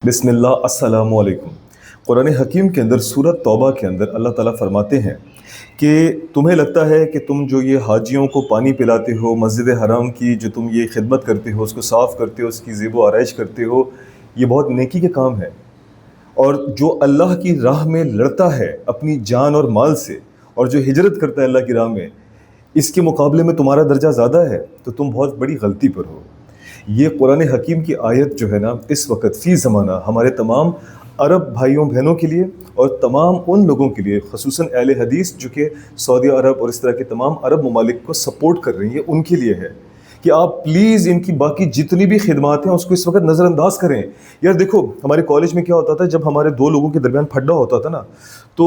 بسم اللہ السلام علیکم۔ قرآن حکیم کے اندر سورۃ توبہ کے اندر اللہ تعالیٰ فرماتے ہیں کہ تمہیں لگتا ہے کہ تم جو یہ حاجیوں کو پانی پلاتے ہو، مسجد حرام کی جو تم یہ خدمت کرتے ہو، اس کو صاف کرتے ہو، اس کی زیب و آرائش کرتے ہو، یہ بہت نیکی کے کام ہے، اور جو اللہ کی راہ میں لڑتا ہے اپنی جان اور مال سے، اور جو ہجرت کرتا ہے اللہ کی راہ میں، اس کے مقابلے میں تمہارا درجہ زیادہ ہے، تو تم بہت بڑی غلطی پر ہو۔ یہ قرآن حکیم کی آیت جو ہے نا، اس وقت فی زمانہ ہمارے تمام عرب بھائیوں بہنوں کے لیے اور تمام ان لوگوں کے لیے، خصوصاً اہل حدیث جو کہ سعودی عرب اور اس طرح کے تمام عرب ممالک کو سپورٹ کر رہی ہیں، ان کے لیے ہے کہ آپ پلیز ان کی باقی جتنی بھی خدمات ہیں اس کو اس وقت نظر انداز کریں۔ یار دیکھو، ہمارے کالج میں کیا ہوتا تھا، جب ہمارے دو لوگوں کے درمیان پھڈا ہوتا تھا نا، تو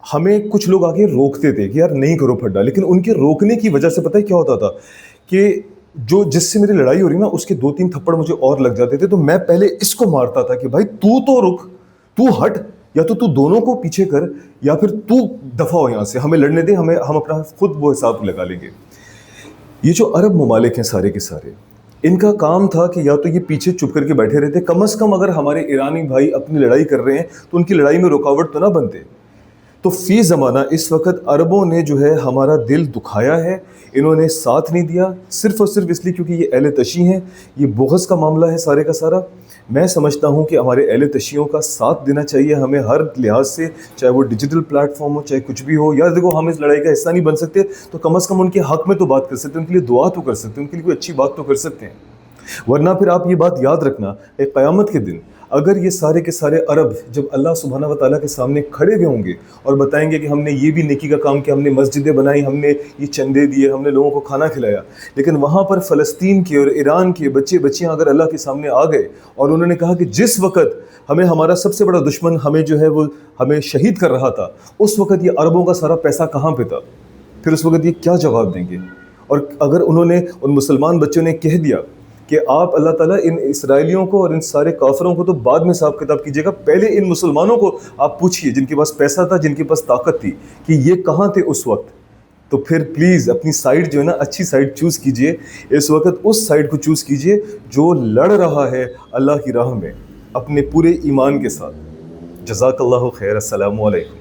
ہمیں کچھ لوگ آگے روکتے تھے کہ یار نہیں کرو پھڈا، لیکن ان کے روکنے کی وجہ سے پتہ ہے کیا ہوتا تھا کہ جس سے میری لڑائی ہو رہی نا، اس کے 2-3 تھپڑ مجھے اور لگ جاتے تھے، تو میں پہلے اس کو مارتا تھا کہ بھائی تو رک، تو ہٹ، یا تو دونوں کو پیچھے کر، یا پھر تو دفع ہو یہاں سے، ہمیں لڑنے دے، ہم اپنا خود وہ حساب لگا لیں گے۔ یہ جو عرب ممالک ہیں سارے کے سارے، ان کا کام تھا کہ یا تو یہ پیچھے چپ کر کے بیٹھے رہتے، کم از کم اگر ہمارے ایرانی بھائی اپنی لڑائی کر رہے ہیں تو ان کی لڑائی میں رکاوٹ تو نہ بنتے۔ تو فی زمانہ اس وقت عربوں نے جو ہے ہمارا دل دکھایا ہے، انہوں نے ساتھ نہیں دیا، صرف اور صرف اس لیے کیونکہ یہ اہل تشیع ہیں، یہ بغض کا معاملہ ہے سارے کا سارا۔ میں سمجھتا ہوں کہ ہمارے اہل تشیعوں کا ساتھ دینا چاہیے ہمیں ہر لحاظ سے، چاہے وہ ڈیجیٹل پلیٹ فارم ہو، چاہے کچھ بھی ہو۔ یار دیکھو، ہم اس لڑائی کا حصہ نہیں بن سکتے تو کم از کم ان کے حق میں تو بات کر سکتے ہیں، ان کے لیے دعا تو کر سکتے ہیں، ان کے لیے کوئی اچھی بات تو کر سکتے ہیں۔ ورنہ پھر آپ یہ بات یاد رکھنا، ایک قیامت کے دن اگر یہ سارے کے سارے عرب جب اللہ سبحانہ و تعالیٰ کے سامنے کھڑے ہوئے ہوں گے اور بتائیں گے کہ ہم نے یہ بھی نیکی کا کام کیا، ہم نے مسجدیں بنائی، ہم نے یہ چندے دیے، ہم نے لوگوں کو کھانا کھلایا، لیکن وہاں پر فلسطین کے اور ایران کے بچے بچیاں اگر اللہ کے سامنے آ گئے اور انہوں نے کہا کہ جس وقت ہمیں ہمارا سب سے بڑا دشمن ہمیں جو ہے وہ ہمیں شہید کر رہا تھا، اس وقت یہ عربوں کا سارا پیسہ کہاں پہ تھا، پھر اس وقت یہ کیا جواب دیں گے؟ اور اگر انہوں نے، ان مسلمان بچوں نے کہہ دیا کہ آپ اللہ تعالیٰ ان اسرائیلیوں کو اور ان سارے کافروں کو تو بعد میں حساب کتاب کیجیے گا، پہلے ان مسلمانوں کو آپ پوچھیے جن کے پاس پیسہ تھا، جن کے پاس طاقت تھی، کہ یہ کہاں تھے اس وقت، تو پھر پلیز اپنی سائیڈ جو ہے نا، اچھی سائیڈ چوز کیجیے، اس وقت اس سائیڈ کو چوز کیجیے جو لڑ رہا ہے اللہ کی راہ میں اپنے پورے ایمان کے ساتھ۔ جزاک اللہ خیر، السلام علیکم۔